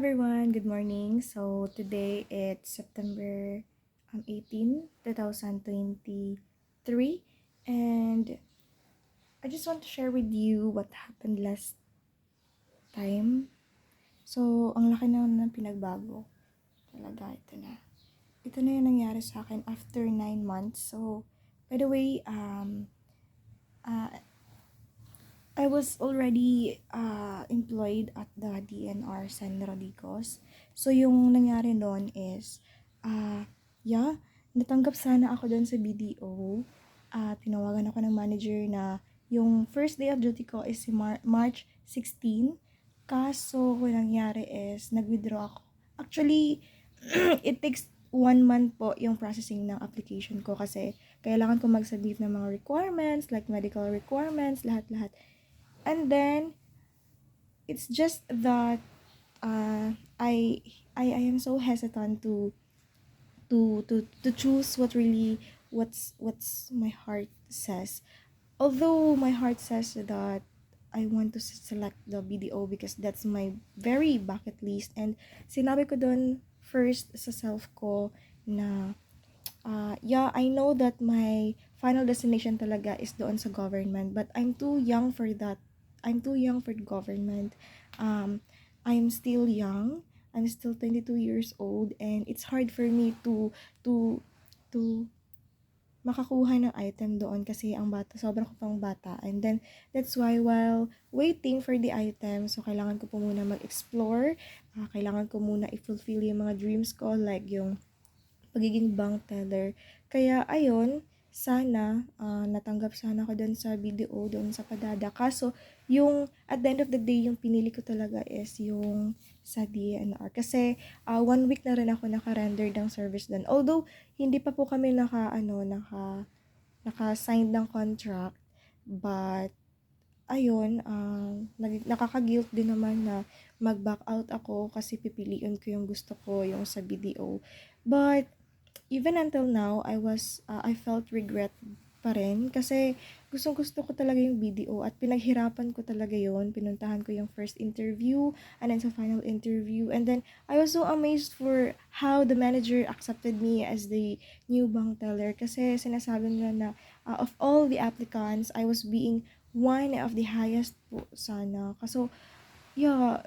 everyone, good morning. So today it's September 18, 2023, and I just want to share with you what happened last time. So ang laki na ng pinagbago. Talaga, ito na. Ito na yung nangyari sa akin after 9 months. So, by the way, uh, I was already employed at the DNR San Rodriguez. So, yung nangyari doon is, uh, yeah, natanggap sana ako doon sa BDO. Tinawagan ako ng manager na yung first day of duty ko is si March 16. Kaso, kung nangyari is, nag-withdraw ako. Actually, it takes 1 month po yung processing ng application ko kasi kailangan ko mag-submit ng mga requirements, like medical requirements, lahat-lahat. And then it's just that uh, I I am so hesitant to choose what's my heart says. Although my heart says that I want to select the BDO because that's my very bucket list, and sinabi ko doon first sa self ko na yeah, I know that my final destination talaga is doon sa government, but I'm too young for that. I'm too young for the government. Um, I'm still young. I'm still 22 years old, and it's hard for me to to makakuha ng item doon kasi ang bata, sobrang ko pang bata. And then, that's why while waiting for the item, so kailangan ko po muna mag-explore, kailangan ko muna i-fulfill yung mga dreams ko, like yung pagiging bank teller. Kaya ayun, sana natanggap sana ako doon sa BDO, doon sa Padada. Kaso, yung at the end of the day, yung pinili ko talaga is yung sa DNR. Kasi 1 week na rin ako naka-render ng service doon. Although, hindi pa po kami naka-sign ng contract. But, ayun, nakaka-guilt din naman na mag-back out ako kasi pipiliin ko yung gusto ko, yung sa BDO. But, even until now, I felt regret pa rin kasi gustong-gusto ko talaga yung BDO at pinaghirapan ko talaga yon. Pinuntahan ko yung first interview and then sa final interview, and then I was so amazed for how the manager accepted me as the new bank teller kasi sinasabi nila na of all the applicants, I was being one of the highest po sana. Kaso, yeah,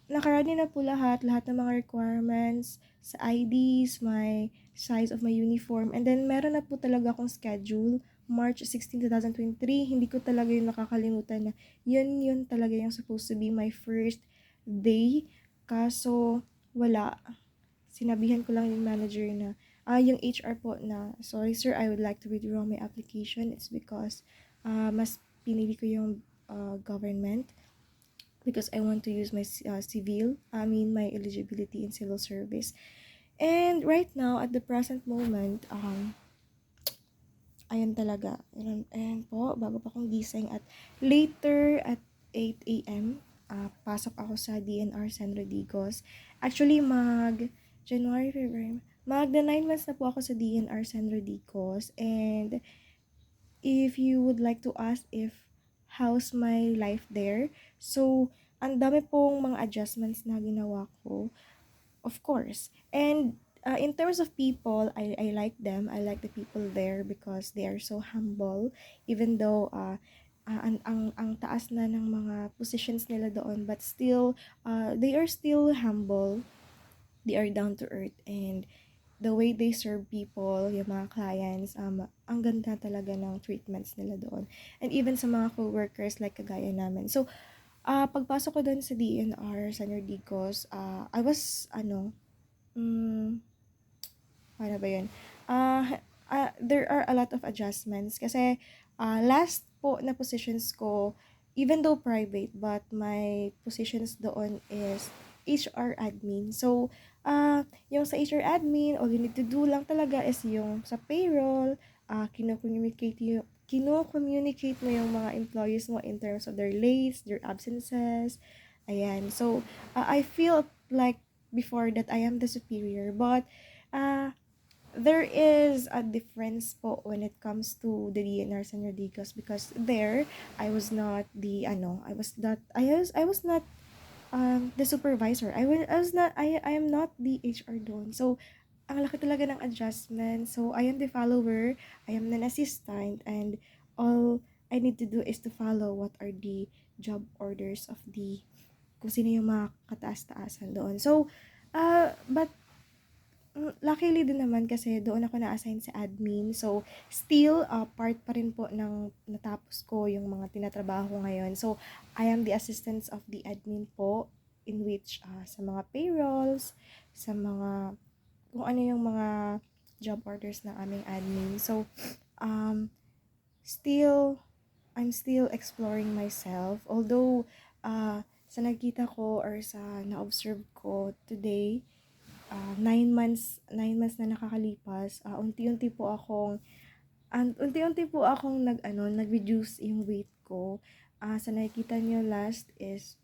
naka-ready na po lahat ng mga requirements sa IDs, my size of my uniform, and then meron na po talaga akong schedule, March 16, 2023. Hindi ko talaga yung nakakalimutan na yun talaga yung supposed to be my first day. Kaso, wala. Sinabihan ko lang yung manager na, yung HR po na, sorry sir, I would like to withdraw my application. It's because, mas pinili ko yung government because I want to use my my eligibility in civil service. And right now, at the present moment, ayan talaga. Ayan po, bago pa akong gising at later at 8 a.m., pasok ako sa DNR San Rodriguez. Actually, January, February, magda 9 months na po ako sa DNR San Rodriguez. And if you would like to ask if how's my life there, so ang dami pong mga adjustments na ginawa ko, of course. And in terms of people, I like them. I like the people there because they are so humble, even though ang taas na ng mga positions nila doon, but still they are still humble. They are down to earth, and the way they serve people, yung mga clients, ang ganda talaga ng treatments nila doon. And even sa mga co-workers like kagaya namin. So, pagpasok ko doon sa DNR, San Rodriguez, I was, paano ba yun? There are a lot of adjustments kasi last po na positions ko, even though private, but my positions doon is HR admin. So, yung sa HR admin, all you need to do lang talaga is yung sa payroll, kino-communicate mo yung mga employees mo in terms of their lates, their absences. Ayan. So, I feel like before that I am the superior, but uh, there is a difference po when it comes to the DNR San Rodriguez because there I was not the supervisor. I am not the HR doon. So, ang laki talaga ng adjustment. So, I am the follower, I am an assistant, and all I need to do is to follow what are the job orders of the kung sino yung mga kataas-taasan doon. So, but luckily din naman kasi doon ako na-assign sa admin. So, still, part pa rin po ng natapos ko yung mga tinatrabaho ngayon. So, I am the assistant of the admin po, in which sa mga payrolls, sa mga, kung ano yung mga job orders ng aming admin. So, um, still, I'm still exploring myself. Although, sa nakita ko or sa na-observe ko today, 9 months na nakakalipas, unti-unti po akong nag-reduce yung weight ko. Sa nakikita niyo last is,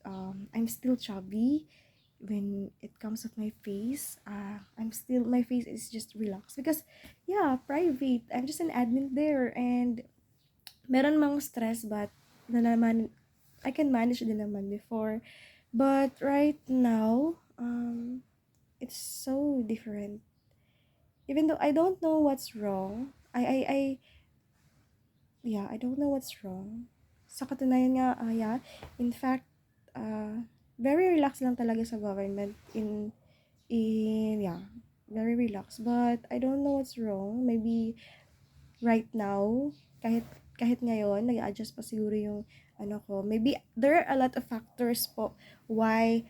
I'm still chubby when it comes of my face. My face is just relaxed because, yeah, private. I'm just an admin there and meron mang stress but na naman, I can manage din naman before. But right now, it's so different. Even though I don't know what's wrong, I don't know what's wrong. Sa katunayan nga, yeah, in fact, very relaxed lang talaga sa government yeah, very relaxed. But I don't know what's wrong. Maybe right now, kahit ngayon, nag-adjust pa siguro yung ko. Maybe there are a lot of factors po why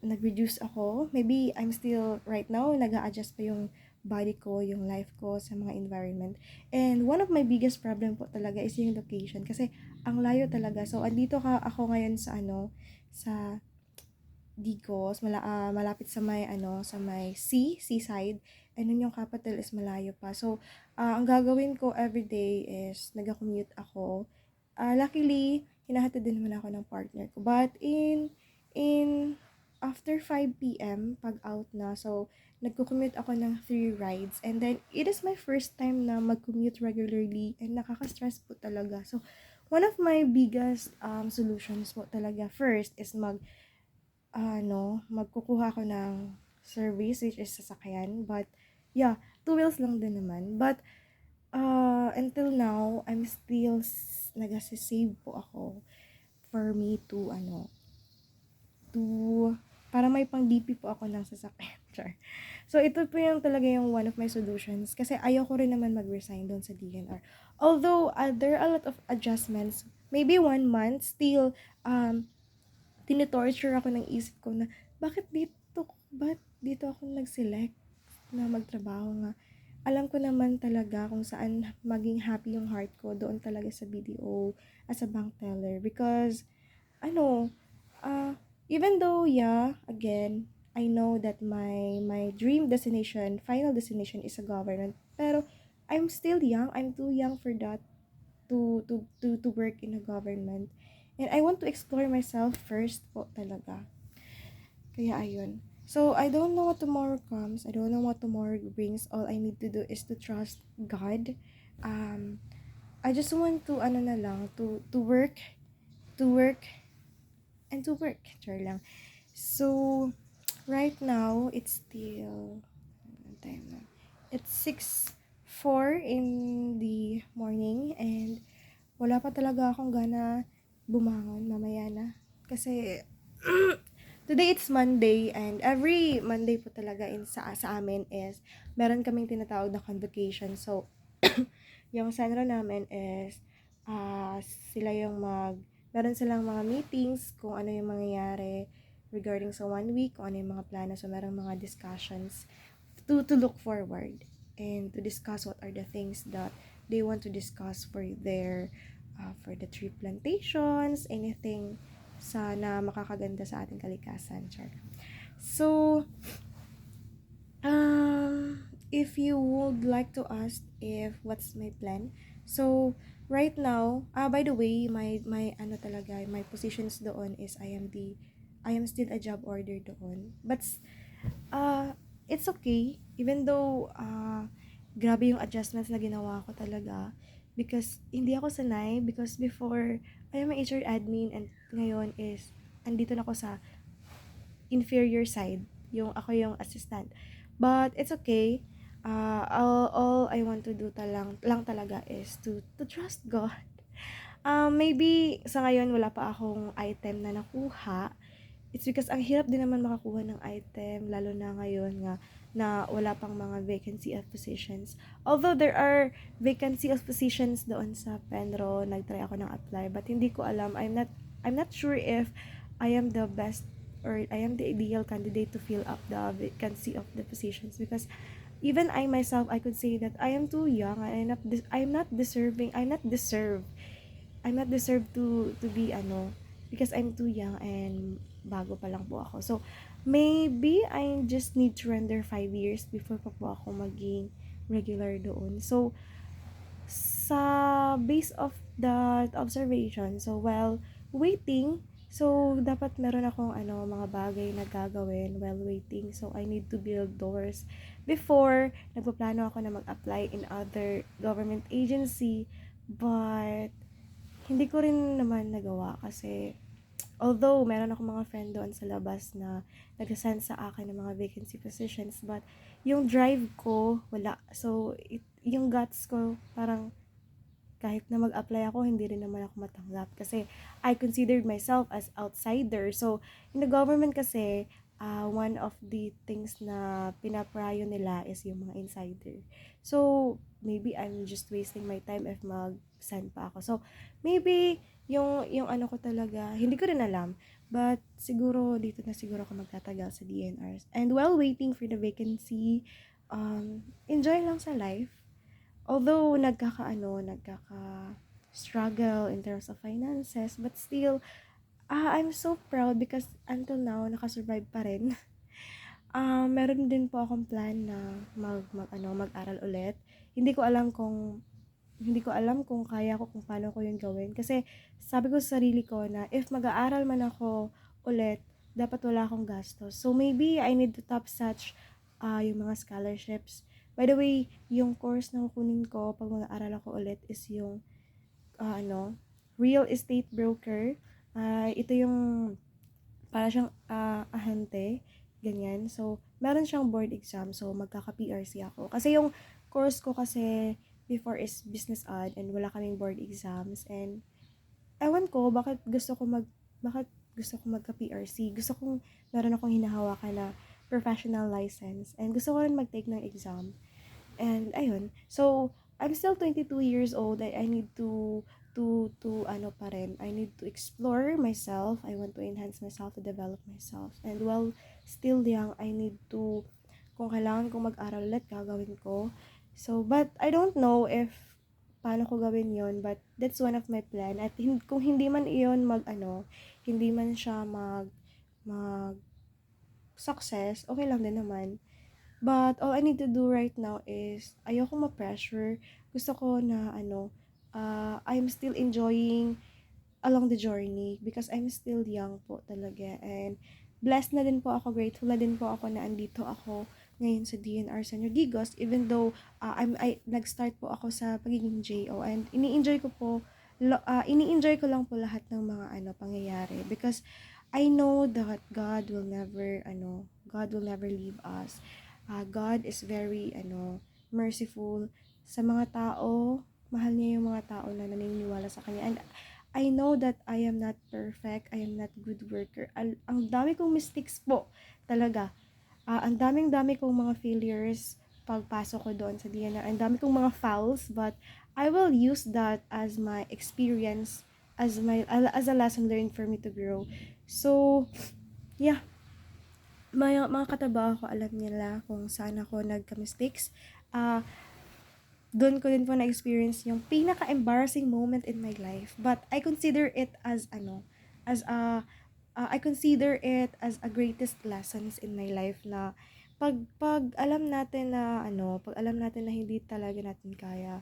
nag-reduce ako. Maybe I'm still right now nag-a-adjust pa yung body ko, yung life ko sa mga environment. And one of my biggest problem po talaga is yung location kasi ang layo talaga. So andito ako ngayon sa sa Digos, malapit sa may sa may seaside. And then yung capital is malayo pa. So ang gagawin ko everyday is nag-commute ako. Luckily, hinahatid din naman ako ng partner ko. But in after 5 p.m. pag out na, so nagko-commute ako ng 3 rides. And then it is my first time na mag-commute regularly and nakaka-stress po talaga. So one of my biggest solutions po talaga first is magkukuha ako ng service which is sasakyan. But yeah, 2 wheels lang din naman. But until now, I'm still nag-save po ako for me to para may pang DP po ako ng sasakyan. Char. So, ito po yung talaga yung one of my solutions. Kasi ayaw ko rin naman mag-resign doon sa DNR. Although, there are a lot of adjustments. Maybe 1 month, still, tinitorture ako ng isip ko na, ba't dito ako nag-select na magtrabaho nga? Alam ko naman talaga kung saan maging happy yung heart ko doon talaga sa BDO as a bank teller. Because, even though, yeah, again, I know that my dream destination, final destination is a government. Pero, I'm still young. I'm too young for that to work in a government. And I want to explore myself first po talaga. Kaya ayun. So, I don't know what tomorrow comes. I don't know what tomorrow brings. All I need to do is to trust God. I just want to, to work, and to work. Char lang. So, right now, it's still, anong time na? It's 6:04 in the morning and wala pa talaga akong gana bumangon mamaya na. Kasi, today it's Monday and every Monday po talaga sa amin is meron kaming tinatawag na convocation. So, yung senro namin is sila yung meron silang mga meetings kung ano yung mangyayari regarding sa 1 week, kung ano yung mga plano. So, meron mga discussions to look forward and to discuss what are the things that they want to discuss for for the tree plantations, anything na makakaganda sa ating kalikasan. Char. So, if you would like to ask if what's my plan, so right now, by the way, my positions doon is I am still a job order doon. But it's okay even though grabe yung adjustments na ginawa ko talaga because hindi ako sanay because before I am a HR admin and ngayon is andito na ako sa inferior side, yung ako yung assistant. But it's okay. All I want to do lang talaga is to trust God. Maybe sa ngayon wala pa akong item na nakuha. It's because ang hirap din naman makakuha ng item, lalo na ngayon nga na wala pang mga vacancy of positions. Although there are vacancy of positions doon sa Penro, nagtry ako ng apply, but hindi ko alam. I'm not sure if I am the best or I am the ideal candidate to fill up the vacancy of the positions, because even I myself, I could say that I am too young. I'm not deserved to be because I'm too young and bago pa lang po ako. So maybe I just need to render 5 years before pa po ako maging regular doon. So sa base of that observation, so while waiting, so dapat meron akong mga bagay na gagawin while waiting. So I need to build doors before nagpaplano ako na mag-apply in other government agency, but hindi ko rin naman nagawa kasi although meron akong mga friend doon sa labas na nag-send sa akin ng mga vacancy positions, but yung drive ko wala. So yung guts ko parang kahit na mag-apply ako, hindi rin naman ako matanggap kasi I considered myself as outsider. So in the government kasi, one of the things na pinaprayo nila is yung mga insider. So maybe I'm just wasting my time if mag-send pa ako. So maybe yung ko talaga, hindi ko rin alam. But siguro dito na siguro ako magtatagal sa DNRs. And while waiting for the vacancy, enjoy lang sa life. Although nagkaka-struggle in terms of finances, but still, I'm so proud because until now, nakasurvive pa rin. Meron din po akong plan na mag-aral ulit. Hindi ko alam kung kaya ko, kung paano ko yun gawin. Kasi sabi ko sa sarili ko na if mag-aaral man ako ulit, dapat wala akong gastos. So maybe I need to top such yung mga scholarships. By the way, yung course na kukunin ko pag mag-aaral ako ulit is yung real estate broker. Ito yung para siyang ahente, ganyan. So, meron siyang board exam. So, magkaka-PRC ako. Kasi yung course ko kasi before is business ad and wala kaming board exams. And ewan ko, bakit gusto ko magka-PRC. Gusto kong meron akong hinahawakan na professional license. And gusto ko rin mag-take ng exam. And ayun. So, I'm still 22 years old. I need to pa rin. I need to explore myself. I want to enhance myself, to develop myself. And while still young, I need to, kung kailangan kong mag-aral ulit, gagawin ko. So, but I don't know if paano ko gawin yon, but that's one of my plan. At kung hindi man iyon hindi man siya mag success, okay lang din naman. But all I need to do right now is ayoko ma-pressure. Gusto ko na I'm still enjoying along the journey because I'm still young po talaga. And blessed na din po ako, grateful na din po ako na andito ako ngayon sa DNR San Gigos, even though nag-start po ako sa pagiging JO, and ini-enjoy ko lang po lahat ng mga pangyayari because I know that God will never leave us. God is very merciful sa mga tao. Mahal niya yung mga tao na naniniwala sa kanya. And I know that I am not perfect. I am not good worker. Ang dami kong mistakes po talaga. Ang daming-dami kong mga failures pagpasok ko doon sa DNR. Ang dami kong mga fouls, but I will use that as my experience, as a lesson learned for me to grow. So, yeah. Mga katabaho ko, alam nila kung saan ako nagka-mistakes. Doon ko din po na-experience yung pinaka-embarrassing moment in my life. But I consider it I consider it as a greatest lessons in my life na pag alam natin na hindi talaga natin kaya,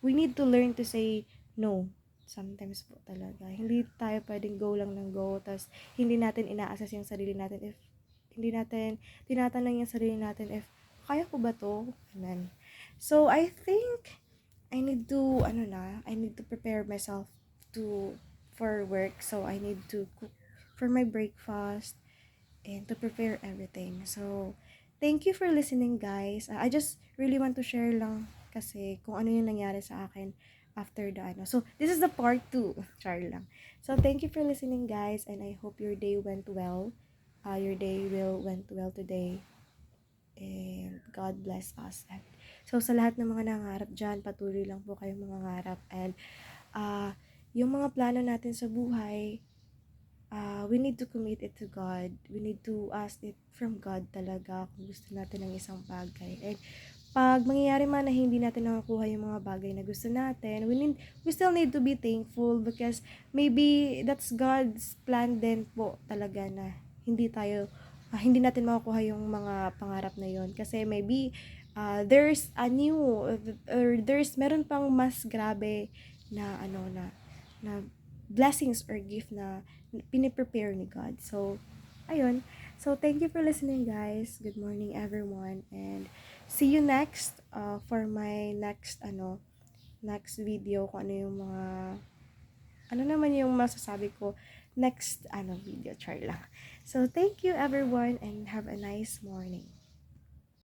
we need to learn to say no. Sometimes po talaga. Hindi tayo pwedeng go lang ng go, tas hindi natin ina-assess yung sarili natin if hindi natin tinatanong yung sarili natin if kaya ko ba to? Ganun. So, I think I need to prepare myself for work. So, I need to cook for my breakfast. and to prepare everything. So, thank you for listening, guys. I just really want to share lang kasi kung ano yung nangyari sa akin after the ano. So, this is the part 2. Char lang. So, thank you for listening, guys, and I hope your day went well. Your day will went well today. And God bless us. And so, sa lahat ng mga nangarap dyan, patuloy lang po kayong mangangarap. And yung mga plano natin sa buhay, we need to commit it to God. We need to ask it from God talaga kung gusto natin ng isang bagay. And pag mangyayari man na hindi natin nakakuha yung mga bagay na gusto natin, we still need to be thankful because maybe that's God's plan din po talaga na hindi natin makukuha yung mga pangarap na yon kasi maybe there's a new or meron pang mas grabe na na blessings or gift na piniprepare ni God. So, ayun. So, thank you for listening, guys. Good morning, everyone. And see you next for my next video kung ano yung mga ano naman yung masasabi ko next video char lang. So, thank you everyone and have a nice morning.